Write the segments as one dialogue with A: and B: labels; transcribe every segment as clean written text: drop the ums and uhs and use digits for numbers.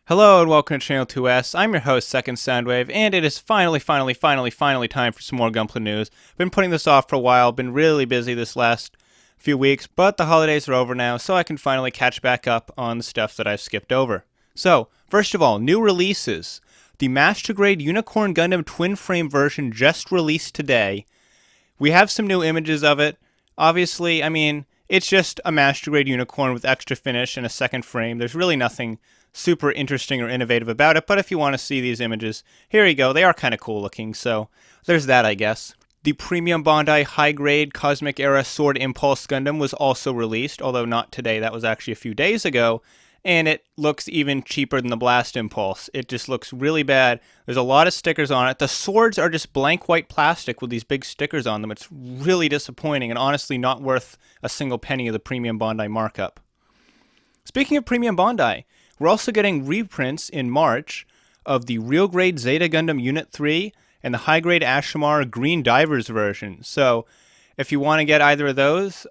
A: Hello and welcome to Channel 2S. I'm your host, Second Soundwave, and it is finally time for some more Gunpla news. Been putting this off for a while, been really busy this last few weeks, but the holidays are over now, so I can finally catch back up on the stuff that I've skipped over. So, first of all, new releases. The Master Grade Unicorn Gundam Twin Frame version just released today. We have some new images of it. Obviously, it's just a Master Grade Unicorn with extra finish and a second frame. There's really nothing super interesting or innovative about it, but if you want to see these images, here you go. They are kind of cool looking, so there's that, I guess. The Premium Bandai High Grade Cosmic Era Sword Impulse Gundam was also released, although not today, that was actually a few days ago, and it looks even cheaper than the Blast Impulse. It just looks really bad. There's a lot of stickers on it. The swords are just blank white plastic with these big stickers on them. It's really disappointing and honestly not worth a single penny of the Premium Bandai markup. Speaking of Premium Bandai, we're also getting reprints in March of the Real Grade Zeta Gundam Unit 3 and the High Grade Ashimar Green Divers version. So if you want to get either of those,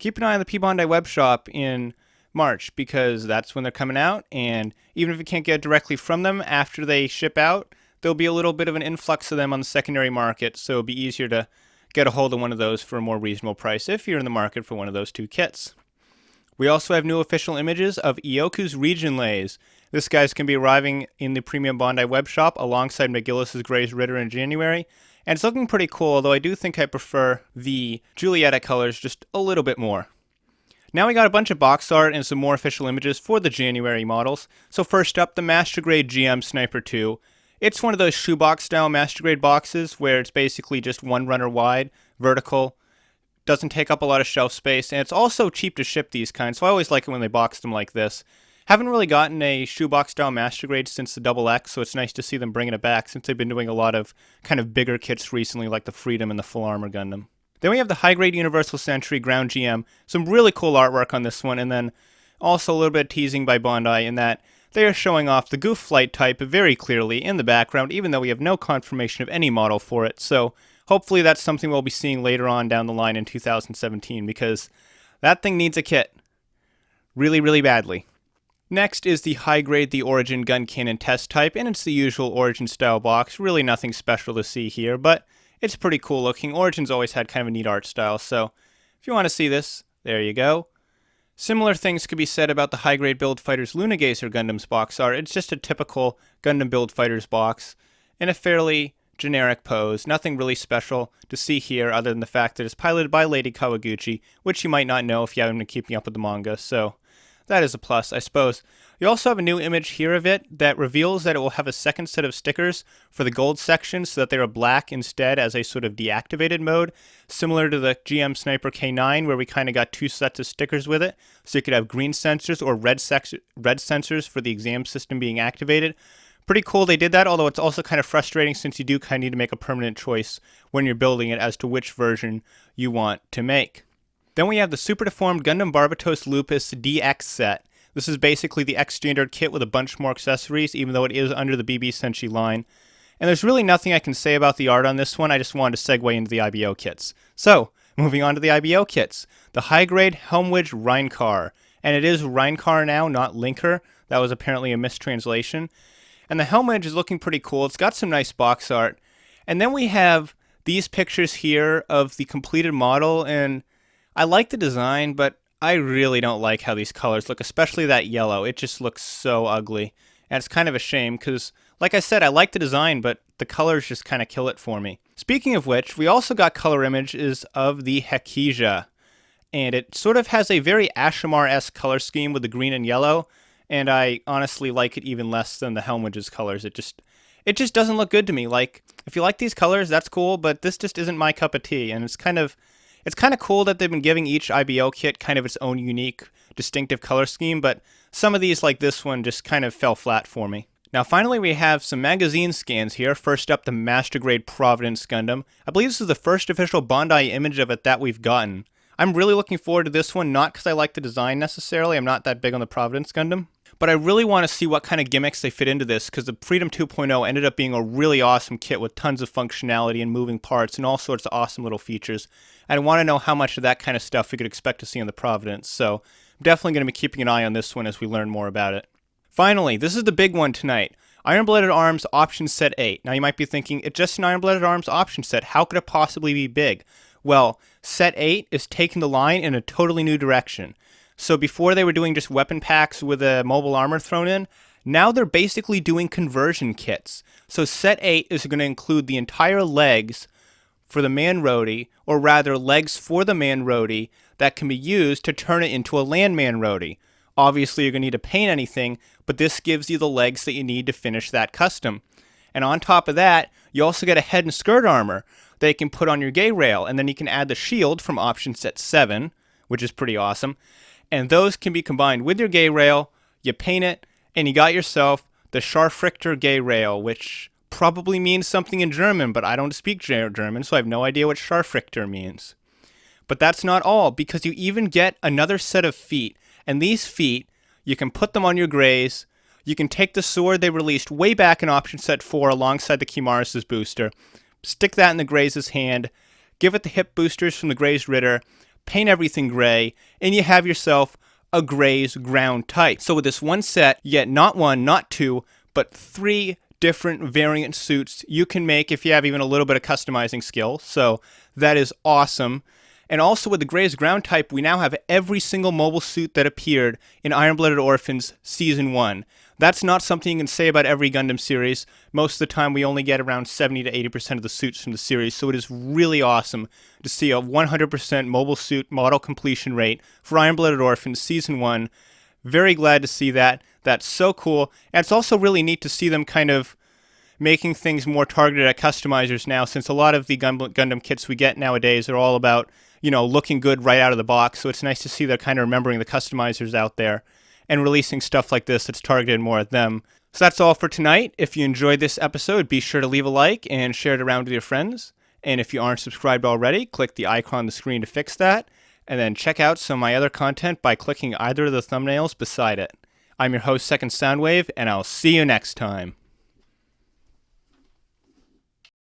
A: keep an eye on the P Bandai web shop in March because that's when they're coming out. And even if you can't get it directly from them after they ship out, there'll be a little bit of an influx of them on the secondary market. So it'll be easier to get a hold of one of those for a more reasonable price if you're in the market for one of those two kits. We also have new official images of Ioku's Region Lays. This guy's going to be arriving in the Premium Bandai web shop alongside McGillis's Graze Ritter in January. And it's looking pretty cool, although I do think I prefer the Julieta colors just a little bit more. Now we got a bunch of box art and some more official images for the January models. So first up, the Master Grade GM Sniper 2. It's one of those shoebox style Master Grade boxes where it's basically just one runner wide, vertical, doesn't take up a lot of shelf space, and it's also cheap to ship these kinds, so I always like it when they box them like this. Haven't really gotten a shoebox style Master Grade since the Double X, so it's nice to see them bringing it back since they've been doing a lot of kind of bigger kits recently like the Freedom and the Full Armor Gundam. Then we have the High Grade Universal Century Ground GM, some really cool artwork on this one, and then also a little bit of teasing by Bandai in that they are showing off the Goof Flight type very clearly in the background, even though we have no confirmation of any model for it, so hopefully that's something we'll be seeing later on down the line in 2017 because that thing needs a kit really, really badly. Next is the High Grade The Origin Gun Cannon Test Type, and it's the usual Origin style box. Really nothing special to see here, but it's pretty cool looking. Origin's always had kind of a neat art style, so if you want to see this, there you go. Similar things could be said about the High Grade Build Fighters Lunagazer Gundam's box art. It's just a typical Gundam Build Fighters box in a fairly generic pose, nothing really special to see here other than the fact that it's piloted by Lady Kawaguchi, which you might not know if you haven't been keeping up with the manga, so that is a plus, I suppose. You also have a new image here of it that reveals that it will have a second set of stickers for the gold section so that they are black instead as a sort of deactivated mode, similar to the GM Sniper K9 where we kind of got two sets of stickers with it, so you could have green sensors or red sensors for the exam system being activated. Pretty cool they did that, although it's also kind of frustrating since you do kind of need to make a permanent choice when you're building it as to which version you want to make. Then we have the Super Deformed Gundam Barbatos Lupus DX set. This is basically the X Standard kit with a bunch more accessories, even though it is under the BB Senshi line. And there's really nothing I can say about the art on this one, I just wanted to segue into the IBO kits. So, moving on to the IBO kits. The High Grade Helmwidge Reincar. And it is Reincar now, not Linker. That was apparently a mistranslation. And the Helmwidge is looking pretty cool. It's got some nice box art. And then we have these pictures here of the completed model. And I like the design, but I really don't like how these colors look, especially that yellow. It just looks so ugly. And it's kind of a shame because, like I said, I like the design, but the colors just kind of kill it for me. Speaking of which, we also got color images of the Hekija. And it sort of has a very Ashimar-esque color scheme with the green and yellow. And I honestly like it even less than the Helmwidge's colors. It just doesn't look good to me. Like, if you like these colors, that's cool, but this just isn't my cup of tea. And it's kind of cool that they've been giving each IBO kit kind of its own unique, distinctive color scheme, but some of these, like this one, just kind of fell flat for me. Now, finally, we have some magazine scans here. First up, the Master Grade Providence Gundam. I believe this is the first official Bandai image of it that we've gotten. I'm really looking forward to this one, not because I like the design necessarily. I'm not that big on the Providence Gundam. But I really want to see what kind of gimmicks they fit into this, because the Freedom 2.0 ended up being a really awesome kit with tons of functionality and moving parts and all sorts of awesome little features. And I want to know how much of that kind of stuff we could expect to see in the Providence, so I'm definitely going to be keeping an eye on this one as we learn more about it. Finally, this is the big one tonight. Iron-Blooded Arms Option Set 8. Now you might be thinking, it's just an Iron-Blooded Arms option set. How could it possibly be big? Well, Set 8 is taking the line in a totally new direction. So before they were doing just weapon packs with a mobile armor thrown in, now they're basically doing conversion kits. So Set 8 is going to include the entire legs for the Man Rodi, or rather legs for the Man Rodi that can be used to turn it into a Landman Rodi. Obviously, you're going to need to paint anything, but this gives you the legs that you need to finish that custom. And on top of that, you also get a head and skirt armor that you can put on your gay rail, and then you can add the shield from option set 7, which is pretty awesome. And those can be combined with your gay rail, you paint it, and you got yourself the Scharfrichter gay rail, which probably means something in German, but I don't speak German, so I have no idea what Scharfrichter means. But that's not all, because you even get another set of feet. And these feet, you can put them on your Graze. You can take the sword they released way back in option set 4 alongside the Kimaris' booster, stick that in the Graze's hand, give it the hip boosters from the Graze Ritter, paint everything gray, and you have yourself a Graze Ground Type. So with this one set, you get not one, not two, but 3 different variant suits you can make if you have even a little bit of customizing skill. So that is awesome. And also with the Graze Ground Type, we now have every single mobile suit that appeared in Iron-Blooded Orphans Season 1. That's not something you can say about every Gundam series. Most of the time, we only get around 70 to 80% of the suits from the series, so it is really awesome to see a 100% mobile suit model completion rate for Iron-Blooded Orphans Season 1. Very glad to see that. That's so cool. And it's also really neat to see them kind of making things more targeted at customizers now, since a lot of the Gundam kits we get nowadays are all about, looking good right out of the box. So it's nice to see they're kind of remembering the customizers out there and releasing stuff like this that's targeted more at them. So that's all for tonight. If you enjoyed this episode, be sure to leave a like and share it around with your friends. And if you aren't subscribed already, click the icon on the screen to fix that. And then check out some of my other content by clicking either of the thumbnails beside it. I'm your host, Second Soundwave, and I'll see you next time.